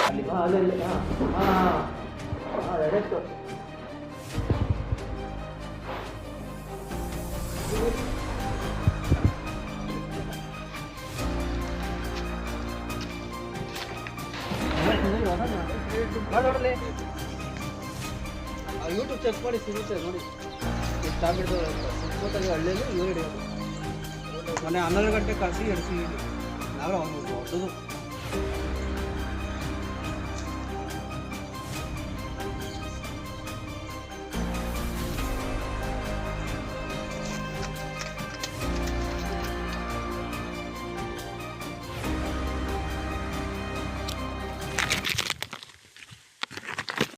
ಅಲ್ಲಿ ಡೈರೆಕ್ಟು ನೋಡಲಿ YouTube check ಮಾಡಿ ಸಿಗುತ್ತೆ ನೋಡಿ ಎಷ್ಟು ಆಗ್ಬಿಡ್ತು ಸುತ್ತಮುತ್ತಲಿ ಹಳ್ಳಿಯಲ್ಲಿ ಇವರು ಹಿಡಿಯೋದು ಮೊನ್ನೆ 12 ಗಂಟೆ ಕಳಿಸಿ ಎಡ್ಸಿ ನಾವೇ ಹೋಗ್ಬೋದು ದೊಡ್ಡದು